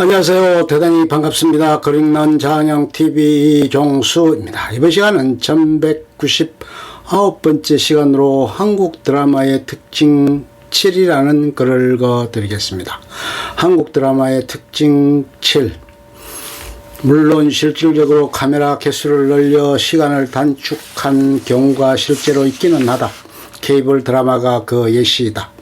안녕하세요. 대단히 반갑습니다. 그릭난 장영TV 이종수입니다. 이번 시간은 1199번째 시간으로 한국 드라마의 특징 7이라는 글을 읽어드리겠습니다. 한국 드라마의 특징 7. 물론 실질적으로 카메라 개수를 늘려 시간을 단축한 경우가 실제로 있기는 하다. 케이블 드라마가 그 예시이다.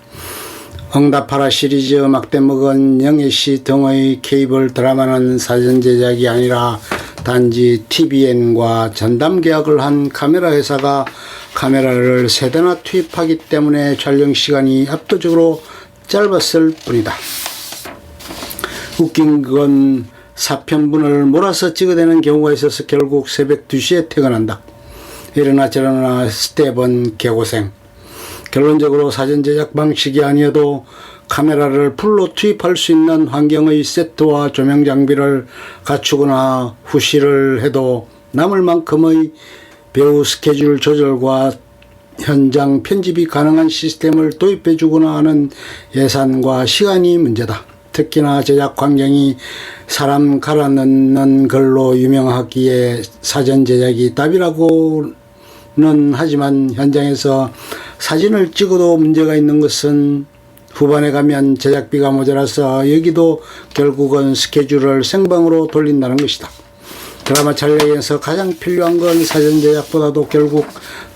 응답하라 시리즈, 막대먹은 영애씨 등의 케이블 드라마는 사전 제작이 아니라 단지 TVN과 전담 계약을 한 카메라 회사가 카메라를 세대나 투입하기 때문에 촬영 시간이 압도적으로 짧았을 뿐이다. 웃긴 건 4편분을 몰아서 찍어대는 경우가 있어서 결국 새벽 2시에 퇴근한다. 이러나 저러나 스텝은 개고생. 결론적으로 사전 제작 방식이 아니어도 카메라를 풀로 투입할 수 있는 환경의 세트와 조명 장비를 갖추거나 후시를 해도 남을 만큼의 배우 스케줄 조절과 현장 편집이 가능한 시스템을 도입해 주거나 하는 예산과 시간이 문제다. 특히나 제작 환경이 사람 갈아 넣는 걸로 유명하기에 사전 제작이 답이라고는 하지만 현장에서 사진을 찍어도 문제가 있는 것은 후반에 가면 제작비가 모자라서 여기도 결국은 스케줄을 생방으로 돌린다는 것이다. 드라마 촬영에서 가장 필요한 건 사전 제작보다도 결국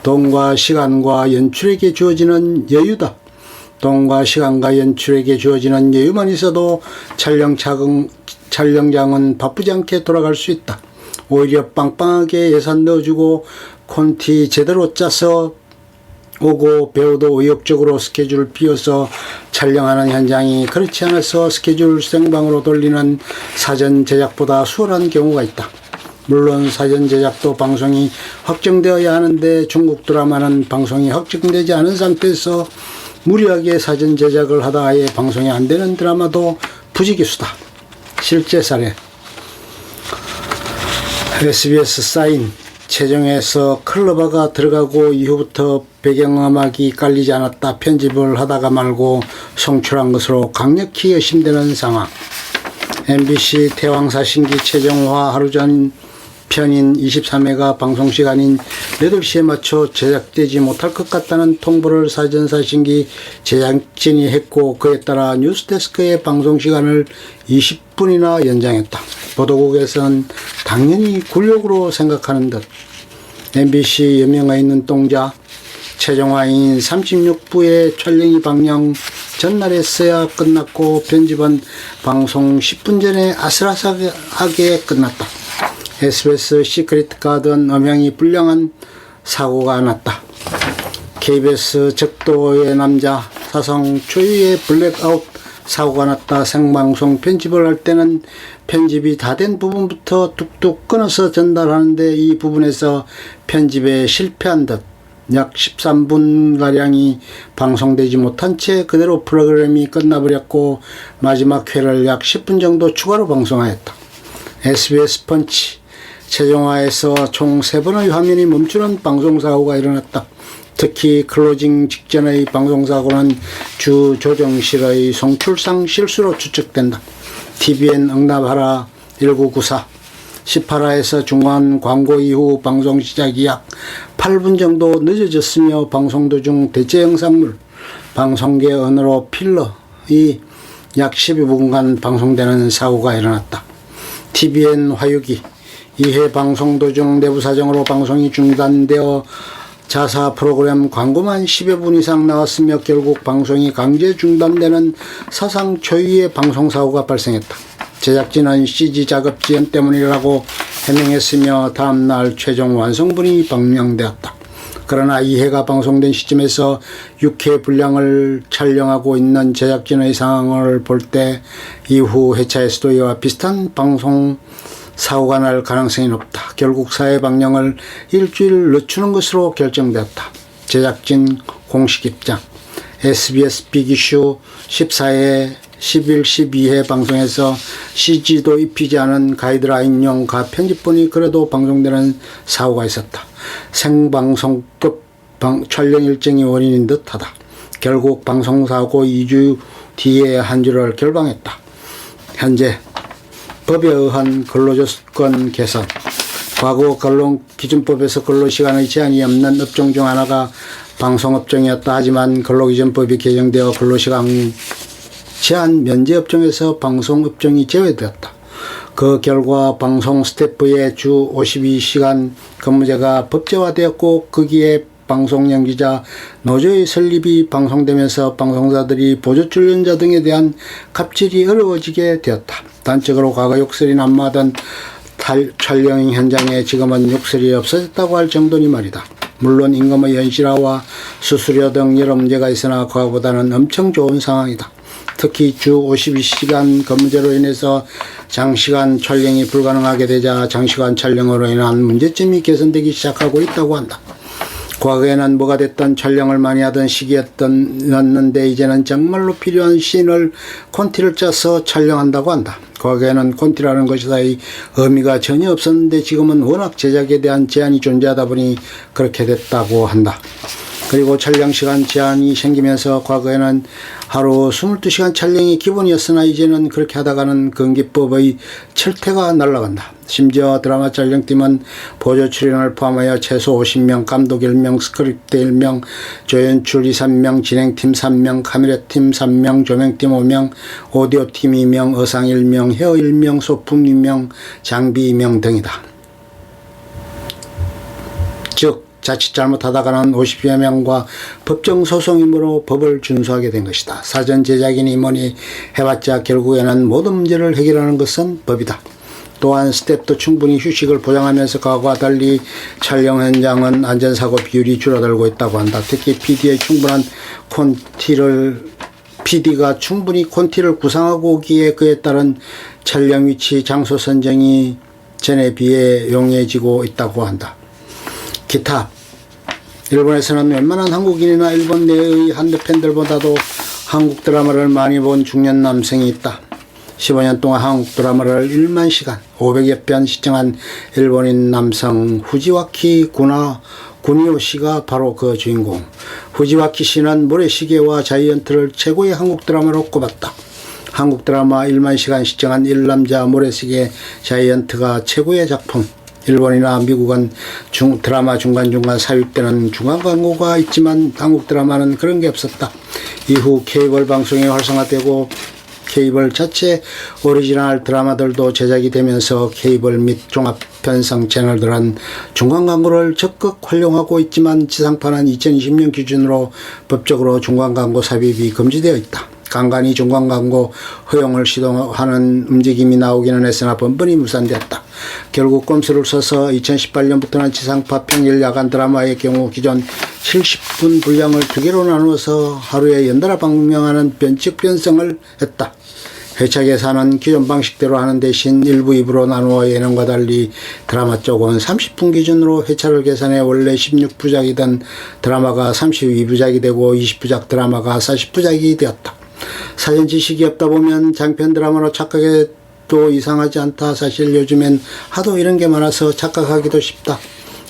돈과 시간과 연출에게 주어지는 여유다. 돈과 시간과 연출에게 주어지는 여유만 있어도 촬영장은 바쁘지 않게 돌아갈 수 있다. 오히려 빵빵하게 예산 넣어주고 콘티 제대로 짜서 오고 배우도 의욕적으로 스케줄을 비워서 촬영하는 현장이 그렇지 않아서 스케줄 생방으로 돌리는 사전 제작보다 수월한 경우가 있다. 물론 사전 제작도 방송이 확정되어야 하는데 중국 드라마는 방송이 확정되지 않은 상태에서 무리하게 사전 제작을 하다 아예 방송이 안 되는 드라마도 부지기수다. 실제 사례. SBS 사인 최종에서 클로버가 들어가고 이후부터 배경음악이 깔리지 않았다. 편집을 하다가 말고 송출한 것으로 강력히 의심되는 상황. MBC 태왕사신기 최종화 하루 전 편인 23회가 방송시간인 8시에 맞춰 제작되지 못할 것 같다는 통보를 사전사신기 제작진이 했고 그에 따라 뉴스데스크의 방송시간을 20분이나 연장했다. 보도국에서는 당연히 굴욕으로 생각하는 듯. MBC 여명에 있는 동자 최종화인 36부의 촬영이 방영 전날에서야 끝났고 편집은 방송 10분 전에 아슬아슬하게 끝났다. SBS 시크릿 가든 음향이 불량한 사고가 났다. KBS 적도의 남자 사성 초유의 블랙아웃 사고가 났다. 생방송 편집을 할 때는 편집이 다 된 부분부터 뚝뚝 끊어서 전달하는데 이 부분에서 편집에 실패한 듯 약 13분가량이 방송되지 못한 채 그대로 프로그램이 끝나버렸고 마지막 회를 약 10분 정도 추가로 방송하였다. SBS 펀치 최종화에서 총 3번의 화면이 멈추는 방송사고가 일어났다. 특히 클로징 직전의 방송사고는 주 조정실의 송출상 실수로 추측된다. TVN 응답하라 1994 18화에서 중간 광고 이후 방송 시작이 약 8분 정도 늦어졌으며 방송 도중 대체 영상물, 방송계 언어로 필러이 약 12분간 방송되는 사고가 일어났다. TVN 화유기 2회 방송 도중 내부 사정으로 방송이 중단되어 자사 프로그램 광고만 10여 분 이상 나왔으며 결국 방송이 강제 중단되는 사상 초유의 방송사고가 발생했다. 제작진은 CG 작업 지연 때문이라고 해명했으며 다음날 최종 완성본이 방영되었다. 그러나 2회가 방송된 시점에서 6회 분량을 촬영하고 있는 제작진의 상황을 볼 때 이후 회차에서도 이와 비슷한 방송 사고가 날 가능성이 높다. 결국 4회 방영을 일주일 늦추는 것으로 결정되었다. 제작진 공식 입장. SBS 빅이슈 14회 11, 12회 방송에서 CG도 입히지 않은 가이드라인용 편집본이 그래도 방송되는 사고가 있었다. 생방송급 촬영 일정이 원인인 듯하다. 결국 방송사고 2주 뒤에 한 주를 결방했다. 현재 법에 의한 근로조건 개선. 과거 근로기준법에서 근로시간의 제한이 없는 업종 중 하나가 방송업종이었다. 하지만 근로기준법이 개정되어 근로시간 제한 면제 업종에서 방송업종이 제외되었다. 그 결과 방송 스태프의 주 52시간 근무제가 법제화되었고 거기에 방송 연기자 노조의 설립이 방송되면서 방송사들이 보조출연자 등에 대한 갑질이 어려워지게 되었다. 단적으로 과거 욕설이 난무하던 촬영 현장에 지금은 욕설이 없어졌다고 할 정도니 말이다. 물론 임금의 현실화와 수수료 등 여러 문제가 있으나 과거보다는 엄청 좋은 상황이다. 특히 주 52시간 근무제로 인해서 장시간 촬영이 불가능하게 되자 장시간 촬영으로 인한 문제점이 개선되기 시작하고 있다고 한다. 과거에는 뭐가 됐든 촬영을 많이 하던 시기였는데 이제는 정말로 필요한 씬을 콘티를 짜서 촬영한다고 한다. 과거에는 콘티라는 것의 의미가 전혀 없었는데 지금은 워낙 제작에 대한 제한이 존재하다 보니 그렇게 됐다고 한다. 그리고 촬영시간 제한이 생기면서 과거에는 하루 22시간 촬영이 기본이었으나 이제는 그렇게 하다가는 근기법의 철퇴가 날아간다. 심지어 드라마 촬영팀은 보조 출연을 포함하여 최소 50명, 감독 1명, 스크립트 1명, 조연출 2, 3명, 진행팀 3명, 카메라팀 3명, 조명팀 5명, 오디오팀 2명, 의상 1명, 헤어 1명, 소품 2명, 장비 2명 등이다. 즉 자칫 잘못하다가는 50여 명과 법정 소송이므로 법을 준수하게 된 것이다. 사전 제작인이 뭐니 해봤자 결국에는 모든 문제를 해결하는 것은 법이다. 또한 스태프도 충분히 휴식을 보장하면서 과거와 달리 촬영 현장은 안전사고 비율이 줄어들고 있다고 한다. 특히 PD가 충분히 콘티를 구상하고 오기에 그에 따른 촬영 위치, 장소 선정이 전에 비해 용이해지고 있다고 한다. 기타. 일본에서는 웬만한 한국인이나 일본 내의 한국 팬들보다도 한국 드라마를 많이 본 중년 남성이 있다. 15년 동안 한국 드라마를 1만 시간 500여 편 시청한 일본인 남성 후지와키 구니오 씨가 바로 그 주인공. 후지와키 씨는 모래시계와 자이언트를 최고의 한국 드라마로 꼽았다. 한국 드라마 1만 시간 시청한 일남자 모래시계 자이언트가 최고의 작품. 일본이나 미국은 드라마 중간중간 삽입되는 중간 광고가 있지만 한국 드라마는 그런 게 없었다. 이후 케이블 방송이 활성화되고 케이블 자체 오리지널 드라마들도 제작이 되면서 케이블 및 종합 편성 채널들은 중간 광고를 적극 활용하고 있지만 지상파는 2020년 기준으로 법적으로 중간 광고 삽입이 금지되어 있다. 간간히 중간 광고 허용을 시도하는 움직임이 나오기는 했으나 번번이 무산되었다. 결국 꼼수를 써서 2018년부터는 지상파 평일 야간 드라마의 경우 기존 70분 분량을 2개로 나누어서 하루에 연달아 방영하는 변칙 변성을 했다. 회차 계산은 기존 방식대로 하는 대신 1부, 2부로 나누어 예능과 달리 드라마 쪽은 30분 기준으로 회차를 계산해 원래 16부작이던 드라마가 32부작이 되고 20부작 드라마가 40부작이 되었다. 사전 지식이 없다 보면 장편 드라마로 착각해도 이상하지 않다. 사실 요즘엔 하도 이런 게 많아서 착각하기도 쉽다.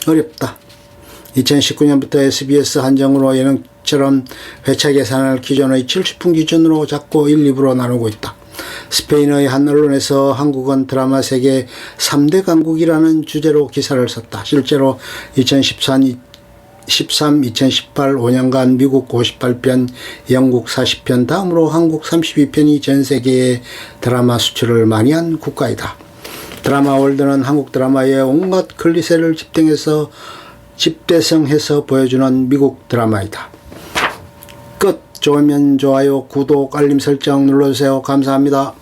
어렵다. 2019년부터 SBS 한정으로 예능처럼 회차 계산을 기존의 70분 기준으로 잡고 1, 2부로 나누고 있다. 스페인의 한 언론에서 한국은 드라마 세계 3대 강국이라는 주제로 기사를 썼다. 실제로 2013, 2018 5년간 미국 58편, 영국 40편, 다음으로 한국 32편이 전 세계의 드라마 수출을 많이 한 국가이다. 드라마 월드는 한국 드라마의 온갖 클리셰를 집대성해서 보여주는 미국 드라마이다. 끝. 좋으면 좋아요, 구독, 알림 설정 눌러주세요. 감사합니다.